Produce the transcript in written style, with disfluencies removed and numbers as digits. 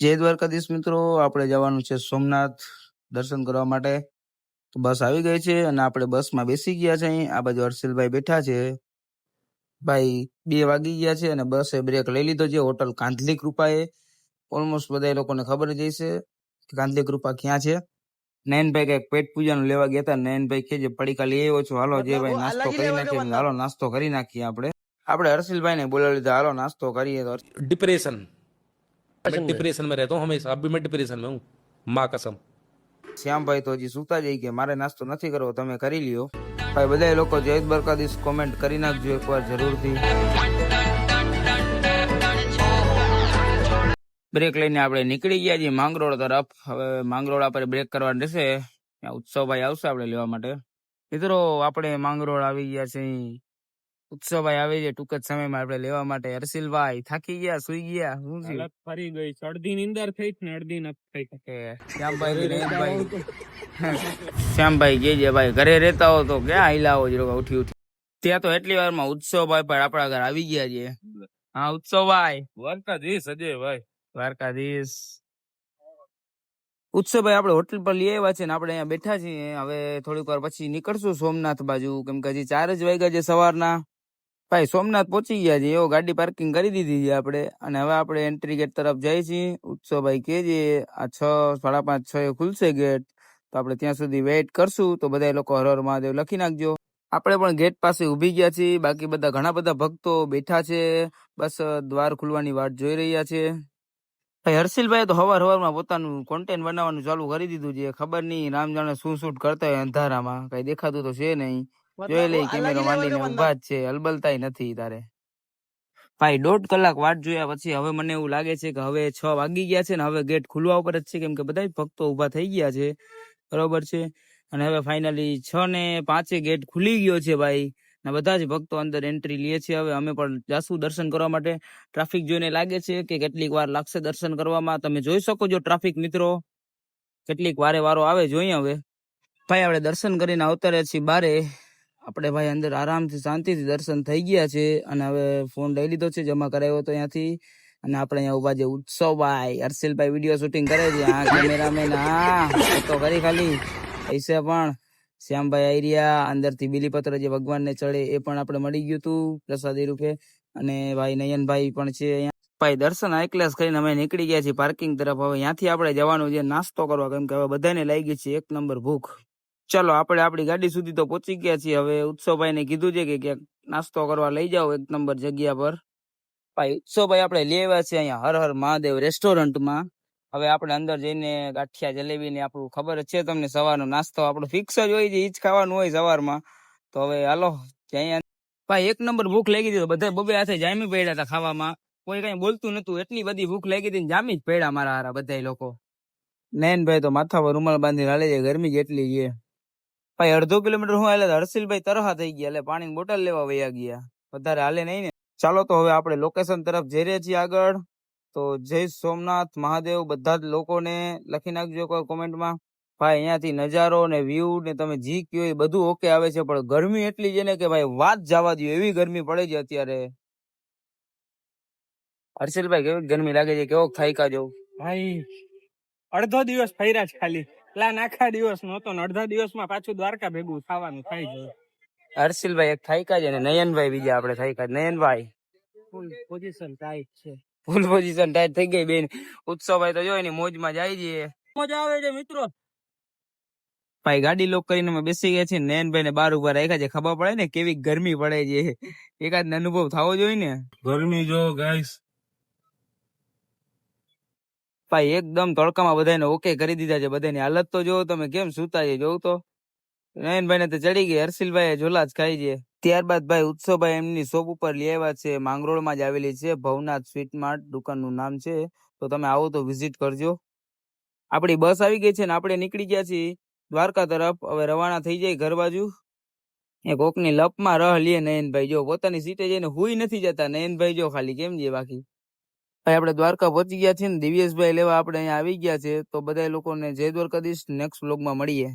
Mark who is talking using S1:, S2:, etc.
S1: જય દ્વારકાધીશ મિત્રો, આપણે જવાનું છે સોમનાથ દર્શન કરવા માટે. તો બસ આવી ગઈ છે અને આપણે બસમાં બેસી ગયા છે. અહીં આ બાજુ હર્ષિલભાઈ બેઠા છે. ભાઈ 2 વાગી ગયા છે અને બસે બ્રેક લઈ લીધો છે હોટલ કાંધલી કૃપાએ. ઓલમોસ્ટ બધા લોકોને ખબર જ હશે કે કાંધલી કૃપા ક્યાં છે. નયનભાઈ કઈક પેટ પૂજાનું લેવા ગયા હતા. નયનભાઈ કે જે પડીકા લઈ આવ્યો છું, હાલો જે ભાઈ નાસ્તો કરી નાખીએ. હાલો નાસ્તો કરી નાખીએ. આપણે હર્ષિલભાઈ ને બોલાવી લીધા, હાલો નાસ્તો કરીએ. તો
S2: डिप्रेशन मैं डिप्रेशन में रहता हूँ हमेशा, अभी मैं डिप्रेशन में हूँ, माँ कसम।
S1: શ્યામભાઈ તો હજી સુતા જઈ કે મારે નાસ્તો નથી કરવો, તમે કરી લ્યો. ભાઈ બધા લોકો જય દ્વારકાધીશ કોમેન્ટ કરી નાખજો એકવાર જરૂરથી. બ્રેક લઈને આપણે નીકળી ગયા છીએ માંગરોળ તરફ. હવે માંગરોળ આપણે બ્રેક કરવાનું રહેશે. ત્યાં ઉત્સવભાઈ આવશે આપણે લેવા માટે. મિત્રો આપણે માંગરોળ આવી ગયા છે. ઉત્સવભાઈ આવે છે ટૂંક જ સમયમાં આપણે લેવા માટે. હર્ષિલભાઈ થાકી ગયા, સુઈ ગયા, શું છે?
S3: ફરી ગઈ, અડધી નીંદર થઈ ને અડધી નથી થઈ.
S1: શ્યામભાઈ કે છે ભાઈ ઘરે રહેતા હો તો ક્યાં હિલાવો જ ઉઠી ઉઠી. ત્યાં તો એટલી વારમાં ઉત્સવભાઈ પણ આપણા ઘર આવી ગયા છે. હા ઉત્સવભાઈ.
S3: દ્વારકાધીશ અજયભાઈ.
S1: દ્વારકાધીશ. ઉત્સવભાઈ આપણે હોટલ પર લઈ આવ્યા છે ને આપણે અહીંયા બેઠા છીએ. હવે થોડીક વાર પછી નીકળશું સોમનાથ બાજુ, કેમ કે હજી 4 જ વાગ્યા છે સવારના. ભાઈ સોમનાથ પહોંચી ગયા છે, એવો ગાડી પાર્કિંગ કરી દીધી છે આપણે. અને હવે આપણે એન્ટ્રી ગેટ તરફ જઈએ છીએ. ઉત્સવભાઈ કે છે આ 6, 5:30, 6 ખુલશે ગેટ, તો આપણે ત્યાં સુધી વેઇટ કરશું. તો બધા લોકો હર હર મહાદેવ લખી નાખજો. આપણે પણ ગેટ પાસે ઉભી ગયા છીએ. બાકી બધા ઘણા બધા ભક્તો બેઠા છે, બસ દ્વાર ખુલવાની વાટ જોઈ રહ્યા છે. ભાઈ હર્ષિલભાઈ તો હવારમાં પોતાનું કોન્ટેન્ટ બનાવવાનું ચાલુ કરી દીધું છે. ખબર નહીં રામ જાણે શું શૂટ કરતા હોય અંધારામાં, કઈ દેખાતું તો છે નહીં. જોઈ લઈ કેમેરો માંડીને ઉભા જ છે, હલબલતાય નથી તારે. ભાઈ 1.5 કલાક વાટ જોયા પછી હવે મને એવું લાગે છે કે હવે 6 વાગી ગયા છે ને હવે ગેટ ખુલવા ઉપર જ છે, કેમ કે બધા ભક્તો ઉભા થઈ ગયા છે. બરોબર છે. અને હવે ફાઇનલી 6:05 ગેટ ખુલી ગયો છે ભાઈ. ને બધા જ ભક્તો અંદર એન્ટ્રી લે છે. હવે અમે પણ જાશું દર્શન કરવા માટે. ટ્રાફિક જોઈને લાગે છે કે કેટલીક વાર લાગશે દર્શન કરવામાં. તમે જોઈ શકો છો ટ્રાફિક મિત્રો, કેટલીક વારો આવે. જોઈએ હવે ભાઈ આપણે દર્શન કરીને અવતર્યા છીએ બારે. આપણે ભાઈ અંદર આરામથી શાંતિથી દર્શન થઈ ગયા છે. અને હવે ફોન લઈ લીધો છે, જમા કરાવ્યો હતો ત્યાંથી. અને આપણે અહીંયા ઉભા છે ઉત્સવભાઈ. હર્ષિલભાઈ વિડીયો શૂટિંગ કરે છે. હા કેમેરામેન, હા ફોટો કરી ખાલી પૈસા પણ. શ્યામભાઈ આઈરિયા અંદરથી બીલીપત્ર જે ભગવાનને ચડે એ પણ આપણે મળી ગયું હતું પ્રસાદી રૂપે. અને ભાઈ નયનભાઈ પણ છે અહીંયા. ભાઈ દર્શન આઈક્લાસ કરીને અમે નીકળી ગયા છીએ પાર્કિંગ તરફ. હવે ત્યાંથી આપણે જવાનું છે નાસ્તો કરવા, કેમ કે હવે બધાને લાગી છે 1 નંબર ભૂખ. ચલો આપણે આપણી ગાડી સુધી તો પહોંચી ગયા છીએ. હવે ઉત્સવભાઈ ને કીધું છે કે ક્યાંક નાસ્તો કરવા લઈ જાઓ 1 નંબર જગ્યા પર. ભાઈ ઉત્સવભાઈ આપણે લઈ આવ્યા છે અહીંયા હર હર મહાદેવ રેસ્ટોરન્ટમાં. હવે આપણે અંદર જઈને ગાંઠિયા જલેબી ને આપણું ખબર જ છે તમને, સવારનો નાસ્તો આપણો ફિક્સ જ હોય છે, ઈ જ ખાવાનું હોય સવારમાં. તો હવે હાલો જઈએ. ભાઈ 1 નંબર ભૂખ લાગી હતી, બધા બબે હાથે જામી પડ્યા હતા ખાવામાં. કોઈ કઈ બોલતું નતું, એટલી બધી ભૂખ લાગી હતી, જામી જ પડ્યા મારા હારા બધા લોકો. નયનભાઈ તો માથા પર રૂમાલ બાંધી હાલે છે, ગરમી જેટલી છે. ભાઈ 1/2 કિલોમીટર હું હાલે હર્ષિલભાઈ તરહા થઈ ગયા, એટલે પાણીની બોટલ લેવા વયા ગયા. વધારે હાલે નહીં ને. ચાલો તો હવે આપણે લોકેશન તરફ જઈ રહ્યા છીએ આગળ. તો જય સોમનાથ મહાદેવ બધા જ લોકોને લખી નાખજો કોઈ કોમેન્ટમાં. ભાઈ અહીંયાથી નજારો ને વ્યૂ ને તમે જી કયો એ બધું ઓકે આવે છે, પણ ગરમી એટલી છે ને કે ભાઈ વાત જવા દો, એવી ગરમી પડે છે અત્યારે. હર્ષિલભાઈ કેવી ગરમી લાગે છે, કેવો થાયકા જો?
S3: ભાઈ અડધો દિવસ ફર્યા છે ખાલી, પ્લાન આખા દિવસ નહોતો ને અડધા દિવસમાં પાછું દ્વારકા ભેગું થવાનું થાય છે.
S1: હર્ષિલભાઈ એક થાયકા છે ને નયનભાઈ બીજા આપણે થાયકા. નયનભાઈ
S3: ફૂલ પોઝિશન ટાઈટ છે,
S1: ફૂલ પોઝિશન ટાઈટ થઈ ગઈ બેન. ઉત્સવભાઈ તો જો એની મોજમાં જાય છે,
S3: મજા આવે છે મિત્રો.
S1: ભાઈ ગાડી લોક કરીને અમે બેસી ગયા છીએ. નયનભાઈ ને બહાર ઉભા રાખ્યા છે, ખબર પડે ને કેવી ગરમી પડે છે. એકાદ અનુભવ થવો જોઈએ ને.
S3: ગરમી જો ગાઈસ.
S1: ભાઈ એકદમ તડકામાં બધાને ઓકે કરી દીધા છે. બધાની હાલત તો જોવો તમે, કેમ સુતા છે જોવું તો. નયનભાઈ ને તો ચડી ગઈ, હર્ષિલભાઈ ઝોલા જ ખાઈ છે. ત્યારબાદ ભાઈ ઉત્સવભાઈ એમની શોપ ઉપર લઈ આવ્યા છે, માંગરોળમાં જ આવેલી છે, ભવનાથ સ્વીટ માર્ટ દુકાનનું નામ છે. તો તમે આવો તો વિઝિટ કરજો. આપણી બસ આવી ગઈ છે ને આપણે નીકળી ગયા છીએ દ્વારકા તરફ. હવે રવાના થઈ જાય ઘર બાજુ. એ કોકની લપમાં રહ લે નયનભાઈ, જો પોતાની સીટે જઈને હુઈ નથી જતા નયનભાઈ, જો ખાલી કેમ છે. બાકી ભાઈ આપણે દ્વારકા પહોંચી ગયા છીએ ને દિવ્યેશભાઈ લેવા આપણે અહીંયા આવી ગયા છે. તો બધા લોકોને જય દ્વારકાધીશ. નેક્સ્ટ વ્લોગમાં મળીએ.